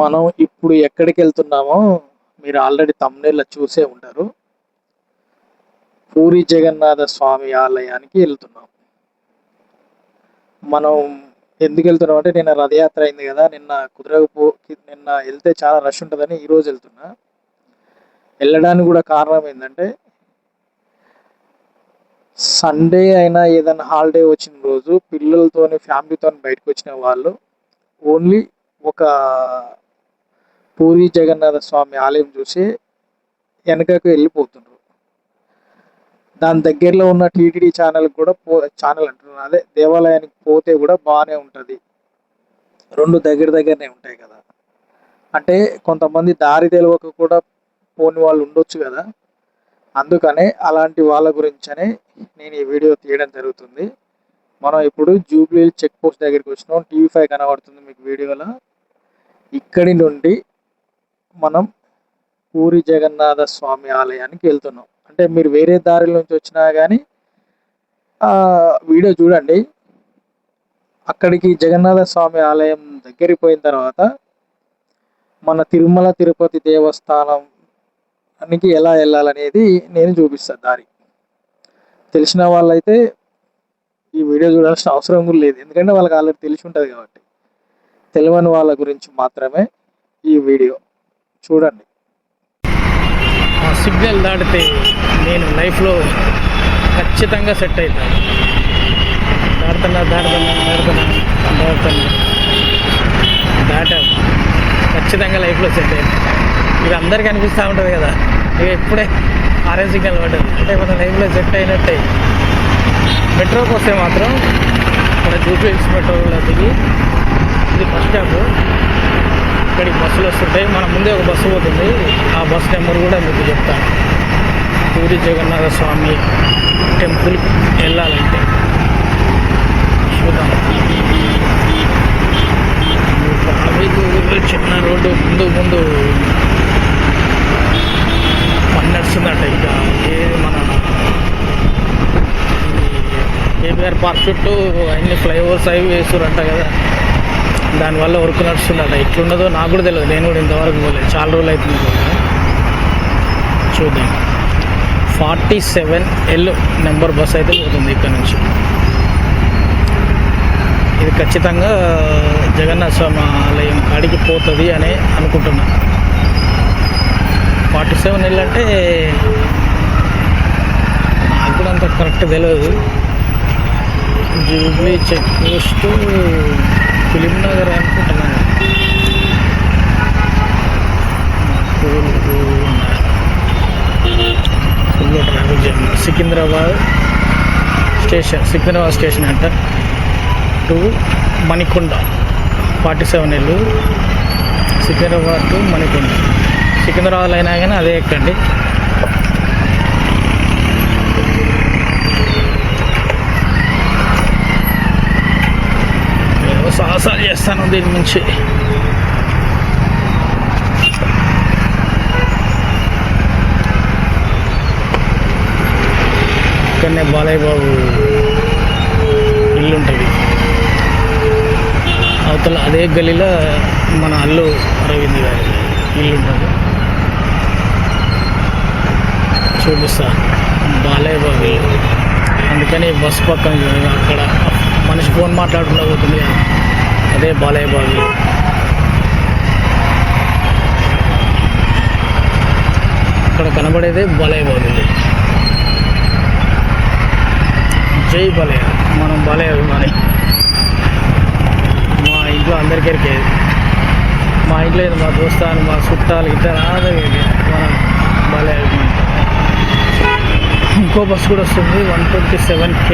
మనం ఇప్పుడు ఎక్కడికి వెళ్తున్నామో మీరు ఆల్రెడీ తమ్ముళ్ళలో చూసే ఉంటారు. పూరి జగన్నాథ స్వామి ఆలయానికి వెళ్తున్నాం. మనం ఎందుకు వెళ్తున్నాం అంటే నిన్న రథయాత్ర అయింది కదా, నిన్న వెళ్తే చాలా రష్ ఉంటుందని ఈరోజు వెళ్తున్నా. వెళ్ళడానికి కూడా కారణం ఏంటంటే సండే అయినా ఏదైనా హాలిడే వచ్చిన రోజు పిల్లలతోని ఫ్యామిలీతో బయటకు వచ్చిన వాళ్ళు ఓన్లీ ఒక పూరి జగన్నాథ స్వామి ఆలయం చూసి వెనకకు వెళ్ళిపోతున్నారు. దాని దగ్గరలో ఉన్న టీటీడీ ఛానల్ కూడా ఛానల్ అంటున్నాను, అదే దేవాలయానికి పోతే కూడా బాగానే ఉంటుంది. రెండు దగ్గరనే ఉంటాయి కదా. అంటే కొంతమంది దారి తెలియక కూడా పోని వాళ్ళు ఉండొచ్చు కదా. అందుకనే అలాంటి వాళ్ళ గురించనే నేను ఈ వీడియో తీయడం జరుగుతుంది. మనం ఇప్పుడు జూబ్లీ చెక్ పోస్ట్ దగ్గరికి వచ్చినాం. TV5 కనబడుతుంది మీకు వీడియోలో. ఇక్కడి నుండి మనం పూరి జగన్నాథ స్వామి ఆలయానికి వెళ్తున్నాం. అంటే మీరు వేరే దారి నుంచి వచ్చినా కానీ వీడియో చూడండి. అక్కడికి జగన్నాథ స్వామి ఆలయం దగ్గరికి పోయిన తర్వాత మన తిరుమల తిరుపతి దేవస్థానానికి ఎలా వెళ్ళాలనేది నేను చూపిస్తాను దారి. తెలిసిన వాళ్ళైతే ఈ వీడియో చూడాల్సిన అవసరం కూడా లేదు, ఎందుకంటే వాళ్ళకి ఆల్రెడీ తెలిసి ఉంటుంది కాబట్టి. తెలియని వాళ్ళ గురించి మాత్రమే ఈ వీడియో చూడండి. సిగ్నల్ దాటితే నేను లైఫ్లో ఖచ్చితంగా సెట్ అవుతాను. దాటా ఖచ్చితంగా లైఫ్లో సెట్ అవుతాను. ఇది అందరికీ అనిపిస్తూ ఉంటుంది కదా, ఇక ఇప్పుడే ఆరెంజ్ సిగ్నల్ పడ్డది అంటే మన లైఫ్లో సెట్ అయినట్టే. మెట్రోకి వస్తే మాత్రం మన జూబ్లీ హిల్స్ మెట్రోలో దిగి ఇది బస్ స్టాప్. ఇక్కడికి బస్సులు వస్తుంటాయి. మన ముందే ఒక బస్సు పోతుంది, ఆ బస్ నెంబర్ కూడా మీకు చెప్తాను. పూరి జగన్నాథ స్వామి టెంపుల్కి వెళ్ళాలంటే చూద్దాం. చిన్న రోడ్డు ముందు పని నడుస్తుందంట. ఇక ఏది మన కేబీఆర్ పార్క్ చుట్టూ అన్ని ఫ్లైఓవర్స్ అవి వేస్తురంట కదా, దానివల్ల వర్క్ నడుస్తుందట. ఎట్లున్నదో నాకు కూడా తెలియదు, నేను కూడా ఇంతవరకు పోలేదు, చాలా రోజులు అవుతుంది. చూద్దాం. 47L నెంబర్ బస్ అయితే పోతుంది ఇక్కడ నుంచి. ఇది ఖచ్చితంగా జగన్నాథ స్వామి ఆలయం కాడికి పోతుంది అని అనుకుంటున్నా. 47L అంటే నాకు కూడా అంత కరెక్ట్ తెలియదు. జూబ్లీ చెక్ పోస్ట్ ఫిలింనగర్ అనుకుంటున్నాను. Full traffic jam. Secunderabad station అంట to Manikonda. 47L Secunderabad to Manikonda. Secunderabad అయినా కానీ అదే ఎక్కండి. సాహసాలు చేస్తాను దీని నుంచి. ఇక్కడనే బాలయ్య బాబు ఇల్లు ఉంటుంది. అవతల అదే గలీలో మన అల్లు అరవింద్ గారి ఇల్లు ఉంటుంది. చూపిస్తా బాలయ్య బాబు ఇల్లు. అందుకని బస్సు పక్కన అక్కడ మనిషి ఫోన్ మాట్లాడుకుంటూ పోతుంది, అదే బాలయ్య బాబు. అక్కడ కనబడేదే బాలయ్య బాబు. జై బాలయ్య. మనం బాలయ్య అభిమాని. మా ఇంట్లో అందరికీ మా ఇంట్లో మా దోస్తాను మా చుట్టాలు ఇట్లా అందరికీ మనం బాలయ్య అభిమాని. ఇంకో బస్సు కూడా వస్తుంది 127K.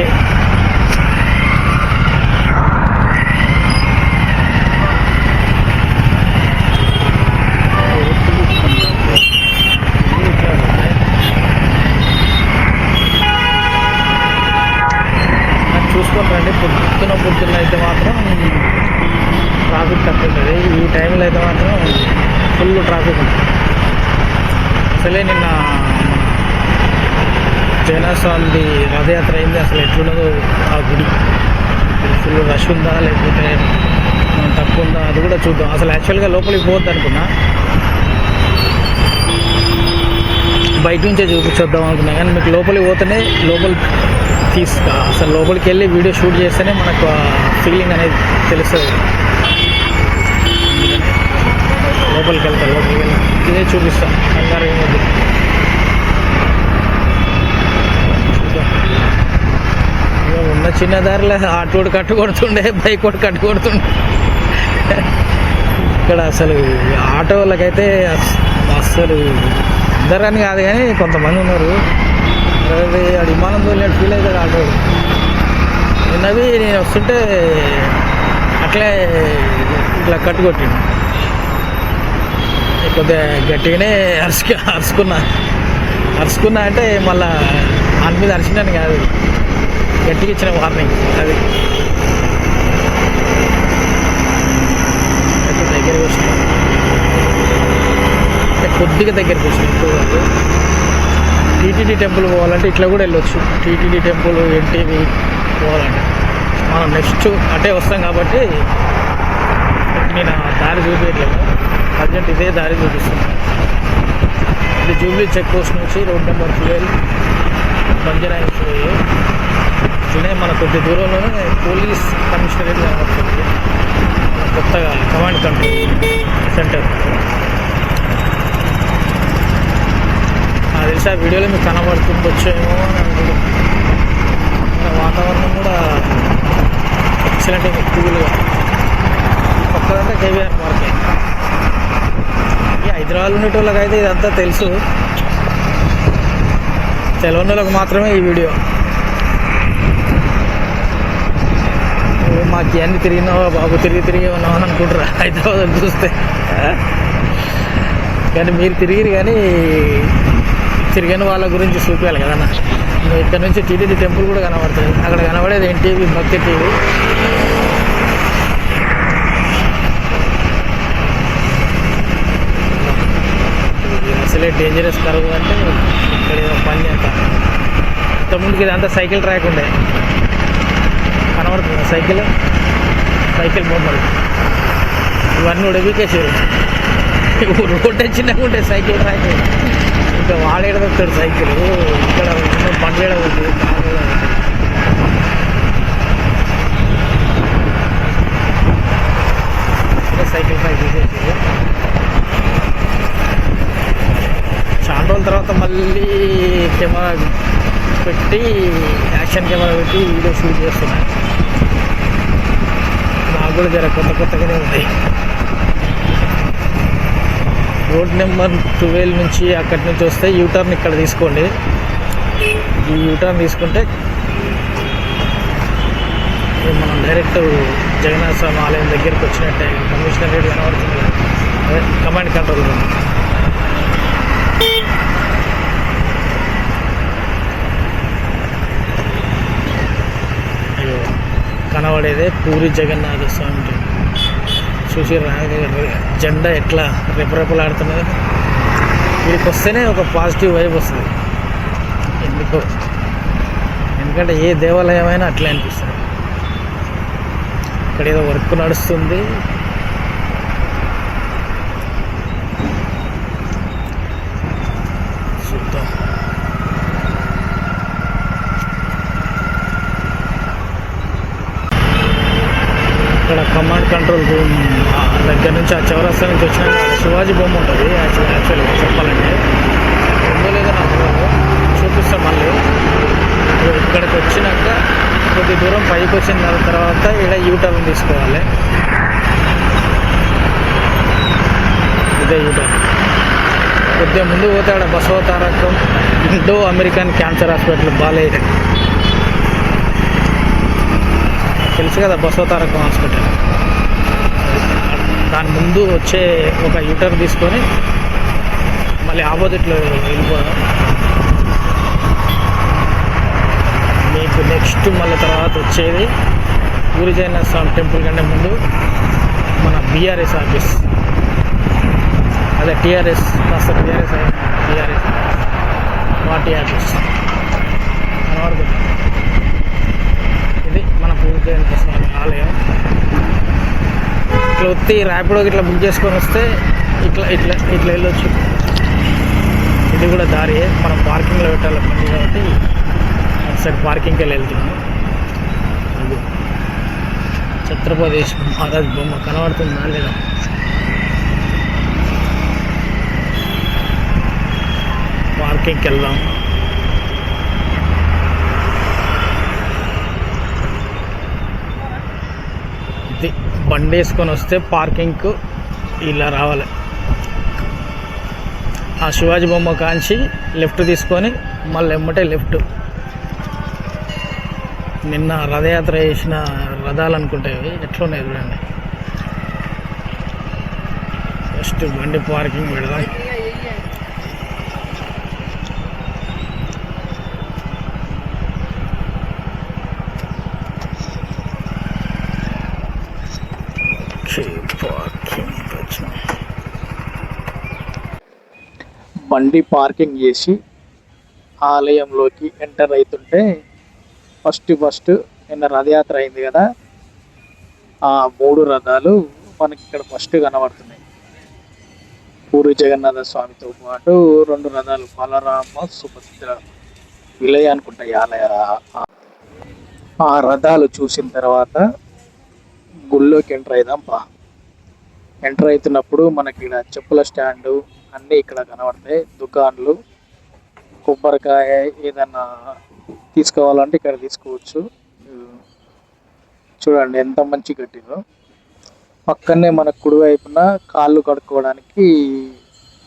చూసుకొని రండి. పొద్దున్న అయితే మాత్రం ట్రాఫిక్ తక్కువ ఉంటుంది. ఈ టైంలో అయితే మాత్రం ఫుల్ ట్రాఫిక్ ఉంటుంది. అసలే నిన్న జగన్నాథ స్వామి రథయాత్ర అయింది. అసలు ఎట్లున్నదో ఆ గుడి, ఫుల్ రష్ ఉందా లేకపోతే ఏమైనా తక్కువ ఉందా అది కూడా చూద్దాం. అసలు యాక్చువల్గా లోపలికి పోవద్దు అనుకున్నా, బయట నుంచే చూపించొద్దాం అనుకున్నా, కానీ మీకు లోపలికి పోతేనే అసలు లోపలికి వెళ్ళి వీడియో షూట్ చేస్తేనే మనకు ఫీలింగ్ అనేది తెలుస్తుంది. లోపలికి వెళ్ళి ఇదే చూపిస్తాను, కంగారు ఏమొద్దు. ఉన్న చిన్న దారిలో ఆటోడు కట్టు కొడుతుండే, బైక్ కూడా కట్టు కొడుతుండే. ఇక్కడ అసలు ఆటో వాళ్ళకైతే అసలు అందరని కాదు కానీ కొంతమంది ఉన్నారు, అది విమానం తోలినట్టు ఫీల్ అవుతాడు ఆటో. నిన్నవి నేను వస్తుంటే అట్లే ఇట్లా కట్టుకొట్టిండు, కొద్దిగా గట్టిగానే అరుచుకున్నా అంటే మళ్ళా దాని మీద అరిచినాను కాదు, గట్టిగా ఇచ్చిన వార్నింగ్. అది దగ్గరికి వచ్చిన కొద్దిగా దగ్గరికి వచ్చిన ఎక్కువ. టీటీడీ టెంపుల్ పోవాలంటే ఇట్లా కూడా వెళ్ళొచ్చు. టీటీడీ టెంపుల్ ఎన్టీవీ పోవాలంటే మనం నెక్స్ట్ అటే వస్తాం కాబట్టి నేను ఆ దారి చూపించట్లేదు, అర్జెంట్ ఇదే దారి చూపిస్తున్నాను. ఇది జూబ్లీ చెక్ పోస్ట్ నుంచి రోడ్ నెంబర్ 12 బంజరాయిల్స్ పోయి ఇట్లనే మన కొద్ది దూరంలోనే పోలీస్ కమిషనరేట్ కనబడుతుంది, కొత్తగా కమాండ్ కంట్రోల్ సెంటర్. నాకు తెలిసి ఆ వీడియోలో మీకు కనబడుతుండొచ్చేమో అని అనుకుంటున్నాను. వాతావరణం కూడా ఎక్సలెంట్, కూల్గా. పక్కదంటే కేవీఆర్ పార్కే. హైదరాబాద్ ఉండేటోళ్ళకి అయితే ఇదంతా తెలుసు, తెలియని వాళ్ళకి మాత్రమే ఈ వీడియో. మాకు అన్ని తిరిగినావా బాబు, తిరిగి ఉన్నావా అని అనుకుంటారా హైదరాబాద్ చూస్తే. కానీ మీరు తిరిగిరు, కానీ తిరిగిన వాళ్ళ గురించి చూపించాలి కదన్నా. ఇక్కడ నుంచి టీటీడీ టెంపుల్ కూడా కనబడుతుంది, అక్కడ కనబడేది ఎన్టీవీ భక్తి టీవీ. అసలే డేంజరస్ కరువు అంటే ఇక్కడ ఏదో పని చేస్తాం. ఇంతకుముందుకి ఇదంతా సైకిల్ ట్రాక్ ఉండే, కనబడుతుంది సైకిల్ బొమ్మలు ఇవన్నీ ఉడబీకేసారు. రోడ్డు చిన్నగా ఉంటాయి సైకిల్ ట్రాక్, ఇంకా వాడేడ దొరుకుతాడు సైకిల్. ఇక్కడ బండ్లు ఏడ ఉంటుంది, సైకిల్ ట్రాక్ తీసేసారు. చాలా రోజుల తర్వాత మళ్ళీ కెమెరా పెట్టి యాక్షన్ కెమెరా పెట్టి వీడియో షూట్ చేస్తున్నాను. నాకు కూడా జర కొత్తగానే ఉంది. రోడ్ నెంబర్ 12 నుంచి అక్కడి నుంచి వస్తే యూటర్న్ ఇక్కడ తీసుకోండి. ఈ యూటర్న్ తీసుకుంటే మనం డైరెక్ట్ జగన్నాథ స్వామి ఆలయం దగ్గరికి వచ్చినట్టే. కమిషనరేట్ కనబడుతుంది, అదే కమాండ్ కంట్రోల్ రూమ్. కనబడేదే పూరి జగన్నాథ స్వామి చూసి జెండా ఎట్లా రెపరెపలాడుతున్నది. వీడికి వస్తేనే ఒక పాజిటివ్ వైబ్ వస్తుంది ఎందుకంటే ఏ దేవాలయమైనా అట్లే అనిపిస్తుంది. ఇక్కడ ఏదో వర్క్ నడుస్తుంది. చూద్దాం. ఇక్కడ కమాండ్ కంట్రోల్ రూమ్ దగ్గర నుంచి ఆ చౌరస్తా నుంచి వచ్చిన శివాజీ బొమ్మ ఉంటుంది. యాక్చువల్గా చెప్పాలంటే ఉందో లేదో నాకు చూపిస్తాం. మళ్ళీ ఇక్కడికి వచ్చినాక కొద్ది దూరం పైకి వచ్చిన తర్వాత ఇక్కడ యూటర్న్ తీసుకోవాలి. ఇదే యూటర్న్. కొద్దిగా ముందు పోతే అక్కడ Basava Tarakam Indo American cancer hospital బాలేదు, తెలుసు కదా బసవ తారకం హాస్పిటల్. దాని ముందు వచ్చే ఒక యూటర్న్ తీసుకొని మళ్ళీ ఆపోజిట్లో వెళ్ళిపోవడం. మీకు నెక్స్ట్ మళ్ళీ తర్వాత వచ్చేది పూరి జగన్నాథ స్వామి టెంపుల్ కంటే ముందు మన బీఆర్ఎస్ ఆఫీస్, అదే టీఆర్ఎస్ కాస్త టీఆర్ఎస్ పార్టీ ఆఫీస్ కనబడుతుంది. ఇది మన పూరి జగన్నాథ స్వామి ఆలయం. ఉత్తి ర్యాపిడోకి ఇట్లా బుక్ చేసుకొని వస్తే ఇట్లా ఇట్లా ఇట్లా వెళ్ళొచ్చు. ఇది కూడా దారి మనం పార్కింగ్లో పెట్టాలి బండి కాబట్టి అటు సైడ్ పార్కింగ్కి వెళ్తున్నాము. అది ఛత్రపతి మహారాజ్ బొమ్మ కనబడుతుందా లేదా? పార్కింగ్కి వెళ్దాం. ఇది బండి వేసుకొని వస్తే పార్కింగ్కు ఇలా రావాలి. ఆ శివాజీ బొమ్మ కాంచి లెఫ్ట్ తీసుకొని మళ్ళీ ఎమ్మటే లెఫ్ట్. నిన్న రథయాత్ర చేసిన రథాలు అనుకుంటాయి ఎట్లున్నాయి చూడండి. ఫస్ట్ బండి పార్కింగ్ పెడదాం. బండి పార్కింగ్ చేసి ఆలయంలోకి ఎంటర్ అవుతుంటే ఫస్ట్ నిన్న రథయాత్ర అయింది కదా, ఆ 3 రథాలు మనకి ఇక్కడ ఫస్ట్ కనబడుతున్నాయి. పూరి జగన్నాథ స్వామితో పాటు 2 రథాలు బలరామ సుభద్ర విలయ అనుకుంటాయి ఆలయ. ఆ రథాలు చూసిన తర్వాత గుళ్ళోకి ఎంటర్ అయిదాం. ఎంటర్ అవుతున్నప్పుడు మనకి ఇక్కడ చెప్పుల స్టాండు అన్నీ ఇక్కడ కనబడతాయి. దుకాన్లు, కొబ్బరికాయ ఏదన్నా తీసుకోవాలంటే ఇక్కడ తీసుకోవచ్చు. చూడండి ఎంత మంచి కట్టిందో. పక్కనే మన కుడి వైపున కాళ్ళు కడుక్కోవడానికి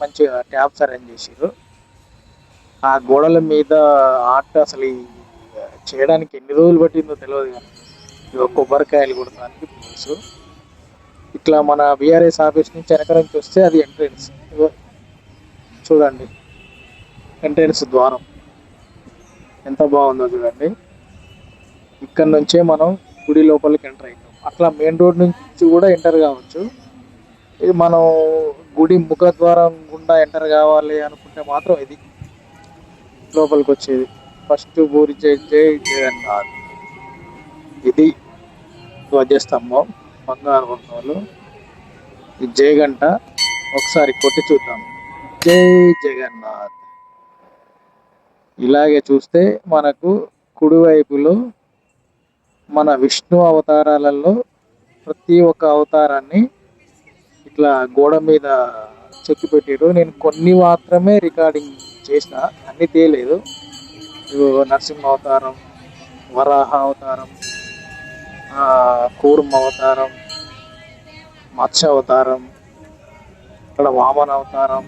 మంచిగా ట్యాప్స్ అరేంజ్ చేసారు. ఆ గోడల మీద ఆర్ట్ అసలు చేయడానికి ఎన్ని రోజులు పట్టిందో తెలియదు కానీ కొబ్బరికాయలు కొడడానికి ప్లేసు. ఇట్లా మన బీఆర్ఎస్ ఆఫీస్ నుంచి వెనక నుంచి వస్తే అది ఎంట్రెన్స్. చూడండి ఎంట్రెన్స్ ద్వారం ఎంత బాగుందో చూడండి. ఇక్కడ నుంచే మనం గుడి లోపలికి ఎంటర్ అవుతాం. అట్లా మెయిన్ రోడ్ నుంచి కూడా ఎంటర్ కావచ్చు. ఇది మనం గుడి ముఖద్వారం గుండా ఎంటర్ కావాలి అనుకుంటే మాత్రం ఇది లోపలికి వచ్చేది. ఫస్ట్ పూరి జై జగన్నాథ్. ఇది ధ్వజస్తంభం బంగారు వర్ణాలు. ఈ జై గంట ఒకసారి కొట్టి చూద్దాం. జై జగన్నాథ్. ఇలాగే చూస్తే మనకు కుడివైపులో మన విష్ణు అవతారాలలో ప్రతి ఒక్క అవతారాన్ని ఇట్లా గోడ మీద చెక్కి పెట్టారు. నేను కొన్ని మాత్రమే రికార్డింగ్ చేసిన, అన్ని తేలేదు. నరసింహ అవతారం, వరాహ అవతారం, కూర్మ అవతారం, మత్స్య అవతారం, ఇక్కడ వామన అవతారం.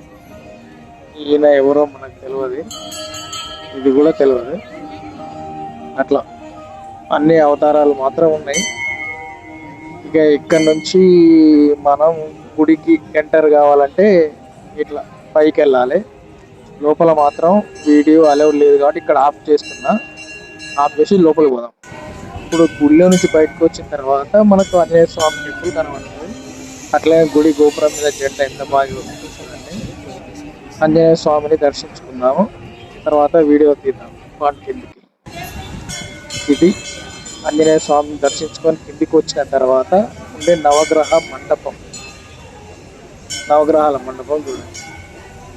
ఈయన ఎవరో మనకు తెలియదు, ఇది కూడా తెలియదు. అట్లా అన్ని అవతారాలు మాత్రం ఉన్నాయి. ఇక ఇక్కడ నుంచి మనం గుడికి ఎంటర్ కావాలంటే ఇట్లా పైకి వెళ్ళాలి. లోపల మాత్రం వీడియో అలౌడ్ లేదు కాబట్టి ఇక్కడ ఆఫ్ చేస్తున్నా. ఆఫ్ చేసి లోపలికి పోదాం. ఇప్పుడు గుడిలో నుంచి బయటకు వచ్చిన తర్వాత మనకు ఆంజనేయ స్వామి టెంపుల్ కనబడుతుంది. అట్లనే గుడి గోపురం మీద జెండా ఎంత బాగా చూడండి. ఆంజనేయ స్వామిని దర్శించుకుందాము, తర్వాత వీడియో తీద్దాం వాటి కిందికి. ఇది ఆంజనేయ స్వామిని దర్శించుకొని కిందికి వచ్చిన తర్వాత ఉండే నవగ్రహాల మండపం చూడండి.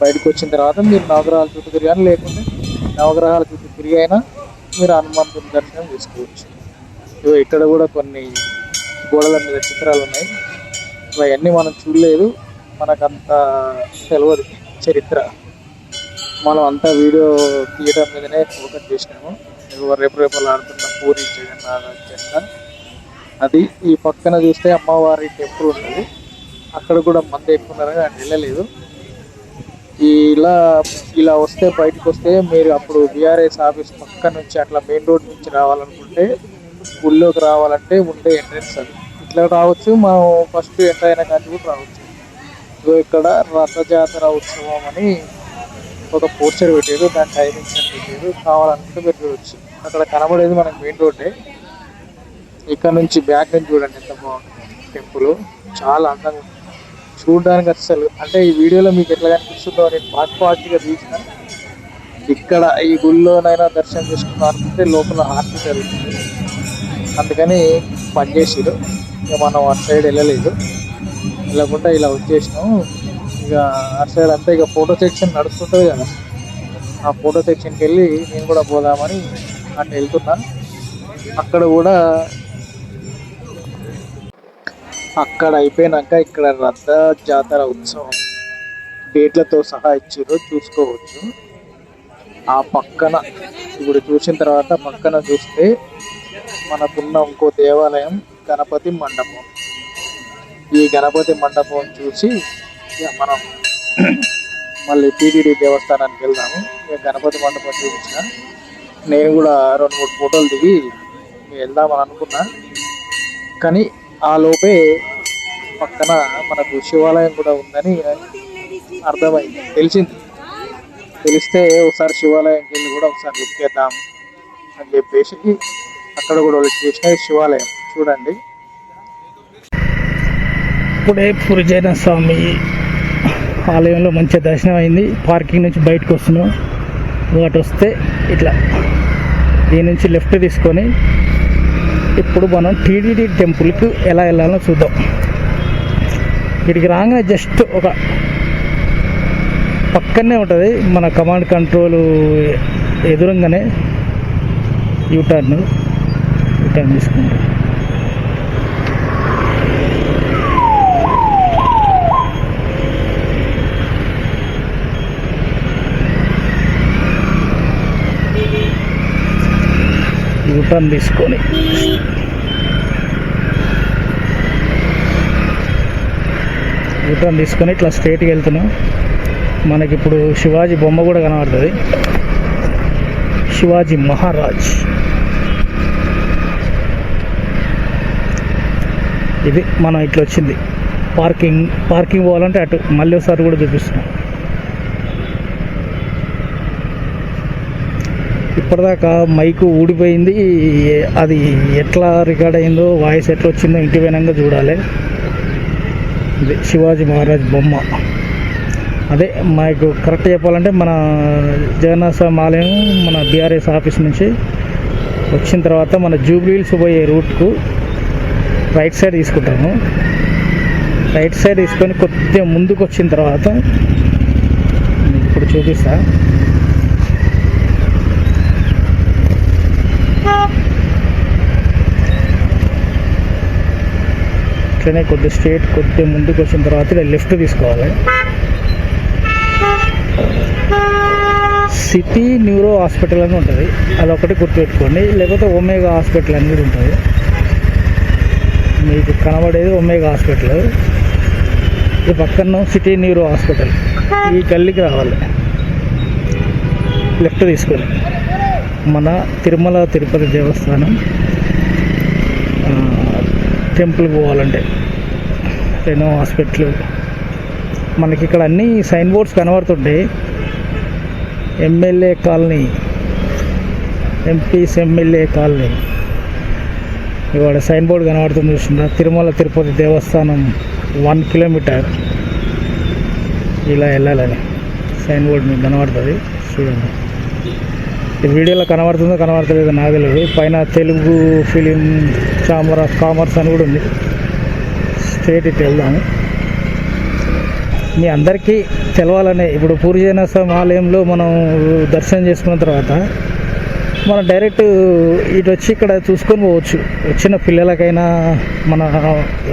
బయటకు వచ్చిన తర్వాత మీరు నవగ్రహాల చుట్టూ తిరిగాను, లేకుంటే నవగ్రహాల చుట్టూ తిరిగి అయినా మీరు హనుమంతుని దర్శనం చేసుకోవచ్చు. ఇక్కడ కూడా కొన్ని గోడల మీద చిత్రాలు ఉన్నాయి. అవన్నీ మనం చూడలేదు, మనకంత తెలియదు చరిత్ర. మనం అంతా వీడియో తీయడం మీదనే ఫోకస్ చేసినాము. రేపలాడుతున్న పూరి జగన్నాథ జెండా అది. ఈ పక్కన చూస్తే అమ్మవారి టెంపుల్ ఉంటుంది, అక్కడ కూడా మంది ఎక్కున్నారని అది వెళ్ళలేదు. ఇలా వస్తే బయటకు వస్తే మీరు అప్పుడు బీఆర్ఎస్ ఆఫీస్ పక్క నుంచి అట్లా మెయిన్ రోడ్ నుంచి రావాలనుకుంటే గుళ్ళోకి రావాలంటే ఉండే ఎంట్రెన్స్ అది. ఇట్లా రావచ్చు, మనం ఫస్ట్ ఎంటర్ అయిన కానీ కూడా రావచ్చు. ఇక్కడ రథజాతర ఉత్సవం అని ఒక పోస్టర్ పెట్టారు, దాని టైమింగ్స్ అని పెట్టారు. కావాలనుకుంటే మీరు చూడవచ్చు. అక్కడ కనబడేది మనకు మెయిన్ రోడ్డే. ఇక్కడ నుంచి బ్యాక్ నుంచి చూడండి ఎంత బాగుంటుంది టెంపుల్, చాలా అందంగా ఉంటుంది చూడడానికి. అసలు అంటే ఈ వీడియోలో మీకు ఎట్లా కనిపిస్తుందో నేను పార్ట్గా తీసిన. ఇక్కడ ఈ గుళ్ళోనైనా దర్శనం చేసుకున్నాం అనుకుంటే లోపల హారతి జరుగుతుంది, అందుకని పనిచేసారు. ఇక మనం అటు సైడ్ వెళ్ళలేదు. వెళ్ళకుండా ఇలా వచ్చేసినాం. ఇక అటు సైడ్ అంతా ఇక ఫోటో సెక్షన్ నడుస్తుంటుంది కదా, ఆ ఫోటో సెక్షన్కి వెళ్ళి నేను కూడా పోదామని అటు వెళ్తున్నా. అక్కడ కూడా అక్కడ అయిపోయినాక ఇక్కడ రథ జాతర ఉత్సవం డేట్లతో సహా ఇచ్చారు, చూసుకోవచ్చు. ఆ పక్కన ఇప్పుడు చూసిన తర్వాత పక్కన చూస్తే మనకున్న ఇంకో దేవాలయం గణపతి మండపం. ఈ గణపతి మండపం చూసి ఇక మనం మళ్ళీ టీటీడీ దేవస్థానానికి వెళ్దాము. ఇక గణపతి మండపం చూపించిన నేను కూడా 2-3 ఫోటోలు దిగి వెళ్దామని అనుకున్నా. కానీ ఆ లోపే పక్కన మనకు శివాలయం కూడా ఉందని అర్థమైంది, తెలిస్తే ఒకసారి శివాలయంకి వెళ్ళి కూడా ఒకసారి లుక్కేద్దాం అని చెప్పేసి అక్కడ కూడా చేసిన శివాలయం చూడండి. ఇప్పుడే పూరి జగన్నాథ స్వామి ఆలయంలో మంచిగా దర్శనం అయింది. పార్కింగ్ నుంచి బయటకు వస్తున్నాం. వాటి వస్తే ఇట్లా దీని నుంచి లెఫ్ట్ తీసుకొని ఇప్పుడు మనం టీటీడీ టెంపుల్కి ఎలా వెళ్ళాలో చూద్దాం. ఇక్కడికి రాగానే జస్ట్ ఒక పక్కనే ఉంటుంది మన కమాండ్ కంట్రోల్ ఎదురుగానే యూటర్న్ తీసుకుంటాం. యూటర్న్ తీసుకొని ఇట్లా స్ట్రైట్కి వెళ్తున్నాం. మనకి ఇప్పుడు శివాజీ బొమ్మ కూడా కనబడుతుంది, శివాజీ మహారాజ్. ఇది మనం ఇట్లా వచ్చింది. పార్కింగ్ పోవాలంటే అటు మళ్ళీ ఒకసారి కూడా చూపిస్తున్నాం. ఇప్పటిదాకా మైకు ఊడిపోయింది, అది ఎట్లా రికార్డ్ అయిందో, వాయిస్ ఎట్లా వచ్చిందో ఇంటి పోయినాక చూడాలి. ఇది శివాజీ మహారాజ్ బొమ్మ. అదే మాకు కరెక్ట్ చెప్పాలంటే మన జగన్నాథ స్వామి ఆలయం మన బీఆర్ఎస్ ఆఫీస్ నుంచి వచ్చిన తర్వాత మన జూబ్లీ హిల్స్ పోయే రూట్కు రైట్ సైడ్ తీసుకుంటాము. రైట్ సైడ్ తీసుకొని కొద్దిగా ముందుకు వచ్చిన తర్వాత ఇప్పుడు చూపిస్తా. ఇట్లనే కొద్దిగా ముందుకు వచ్చిన తర్వాత ఇలా లెఫ్ట్ తీసుకోవాలి. సిటీ న్యూరో హాస్పిటల్ అని ఉంటుంది, అదొకటి గుర్తుపెట్టుకోండి. లేకపోతే ఒమేగా హాస్పిటల్ అని కూడా ఉంటుంది. మీకు కనబడేది ఒమేగా హాస్పిటల్. ఈ పక్కన సిటీ న్యూరో హాస్పిటల్. ఈ గల్లీకి రావాలి, లెఫ్ట్ తీసుకొని మన తిరుమల తిరుపతి దేవస్థానం టెంపుల్కి పోవాలంటే రెనో హాస్పిటల్. మనకి ఇక్కడ అన్ని సైన్ బోర్డ్స్ కనబడుతుంటాయి. MLA colony, MPs MLA colony, ఇవాళ సైన్ బోర్డు కనబడుతుంది చూసిందా, తిరుమల తిరుపతి దేవస్థానం 1 కిలోమీటర్ ఇలా వెళ్ళాలని సైన్ బోర్డు మీకు కనబడుతుంది చూడండి. ఈ వీడియోలో కనబడతలేదో నాకు తెలియదు. పైన Telugu film chamber of commerce అని కూడా ఉంది. స్ట్రేట్ ఇటు వెళ్దాము. మీ అందరికీ తెలవాలనే ఇప్పుడు పూరి జగన్నాథ స్వామి ఆలయంలో మనం దర్శనం చేసుకున్న తర్వాత మనం డైరెక్ట్ ఇటు వచ్చి ఇక్కడ చూసుకొని పోవచ్చు. వచ్చిన పిల్లలకైనా మన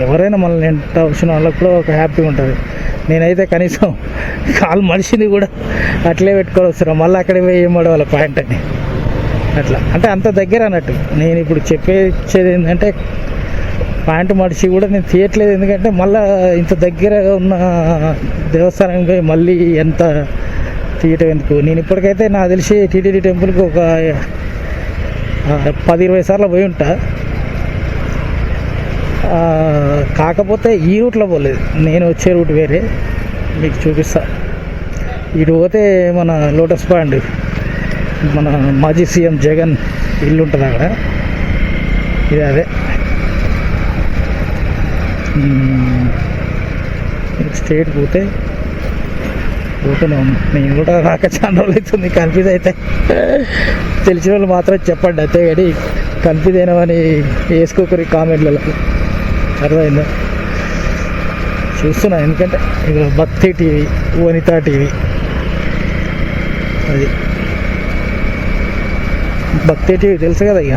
ఎవరైనా మనల్ని ఎంత వచ్చిన వాళ్ళకి కూడా ఒక హ్యాపీగా ఉంటుంది. నేనైతే కనీసం కాలు మనిషిని కూడా అట్లే పెట్టుకొని వస్తున్నాను, మళ్ళీ అక్కడికి పోయి ఏం పడవాలి పాయింట్ అని. అట్లా అంటే అంత దగ్గర అన్నట్టు. నేను ఇప్పుడు చెప్పేది ఏంటంటే పాయింట్ మడిచి కూడా నేను తీయట్లేదు, ఎందుకంటే మళ్ళీ ఇంత దగ్గర ఉన్న దేవస్థానం పోయి మళ్ళీ ఎంత తీయటం ఎందుకు. నేను ఇప్పటికైతే నాకు తెలిసి టీటీడీ టెంపుల్కి ఒక 10-20 సార్లు పోయి ఉంటా. కాకపోతే ఈ రూట్లో పోలేదు, నేను వచ్చే రూట్ వేరే, మీకు చూపిస్తా. ఇటు పోతే మన లోటస్ పాండ్, మన మాజీ సీఎం జగన్ ఇల్లు ఉంటుంది అక్కడ. ఇది అదే స్ట్రేట్ పోతూనే ఉంది. నేను కూడా రాక చాలా రోజులు అవుతుంది, కన్ఫ్యూజ్ అయితే. తెలిసిన వాళ్ళు మాత్రం చెప్పండి అంతే, కానీ కన్ఫ్యూజ్ అయినామని వేసుకోకరి కామెంట్లలో, అర్థమైందా. చూస్తున్నా, ఎందుకంటే ఇక్కడ భక్తి టీవీ, వనితా టీవీ, అది భక్తి టీవీ తెలుసు కదా. ఇక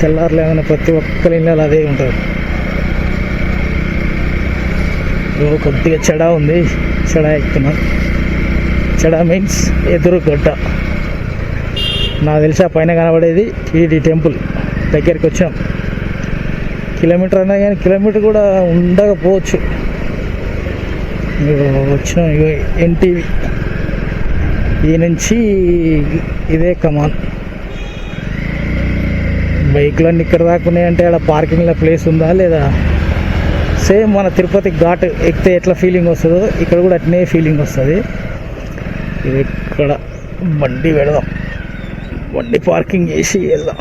తెల్లారులు ఏమైనా ప్రతి ఒక్కరి ఇళ్ళలో అదే ఉంటుంది. కొద్దిగా చెడ ఉంది, చెడ ఎక్కుతున్నాం. చెడ మీన్స్ ఎదురు గడ్డ. నాకు తెలిసి ఆ పైన కనబడేది టీటీ టెంపుల్. దగ్గరికి వచ్చాం. కిలోమీటర్ అన్నా కానీ కిలోమీటర్ కూడా ఉండకపోవచ్చు. వచ్చినాం. ఇక ఎన్టీవీ ఈ నుంచి ఇదే కమాన్. బైక్లన్నీ ఇక్కడ దాకా ఉన్నాయంటే ఆడ పార్కింగ్లో ప్లేస్ ఉందా లేదా? సేమ్ మన తిరుపతి ఘాట్ ఎక్కితే ఎట్లా ఫీలింగ్ వస్తుందో ఇక్కడ కూడా అట్నే ఫీలింగ్ వస్తుంది. ఇది ఇక్కడ బండి పెడదాం, బండి పార్కింగ్ చేసి వెళ్దాం.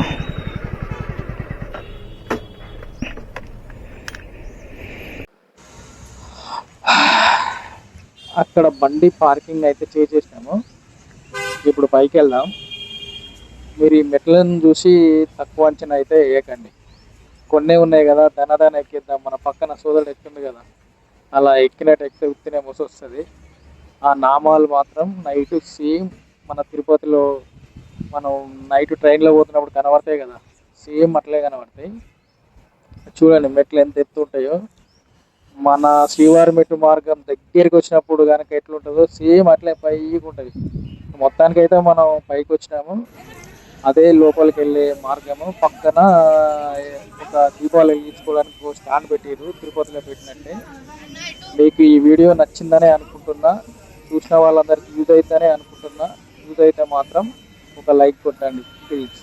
అక్కడ బండి పార్కింగ్ అయితే చేసేసినాము. ఇప్పుడు పైకి వెళ్దాం. మీరు ఈ మెట్లను చూసి తక్కువ అంచనా అయితే వేయకండి. కొన్నే ఉన్నాయి కదా, దనదాన ఎక్కిద్దాం. మన పక్కన సోదరుడు ఎక్కింది కదా, అలా ఎక్కినట్టు ఎక్కితే ఉత్తినే మూసి వస్తుంది. ఆ నామాలు మాత్రం నైట్ సేమ్ మన తిరుపతిలో మనం నైట్ ట్రైన్లో పోతున్నప్పుడు కనబడతాయి కదా, సేమ్ అట్లే కనబడతాయి. చూడండి మెట్లు ఎంత ఎత్తు ఉంటాయో. మన శ్రీవారి మెట్టు మార్గం దగ్గరికి వచ్చినప్పుడు కనుక ఎట్లుంటుందో సేమ్ అట్లే పైకి ఉంటుంది. మొత్తానికి అయితే మనం పైకి వచ్చినాము. అదే లోపలికి వెళ్ళే మార్గము. పక్కన ఒక దీపాలు వెలిగించుకోవడానికి ఒక స్టాండ్ పెట్టారు, తిరుపతిలో పెట్టినట్టే. మీకు ఈ వీడియో నచ్చిందనే అనుకుంటున్నా. చూసిన వాళ్ళందరికీ యూజ్ అవుతుందనే అనుకుంటున్నా. యూజ్ అయితే మాత్రం ఒక లైక్ కొట్టండి ప్లీజ్.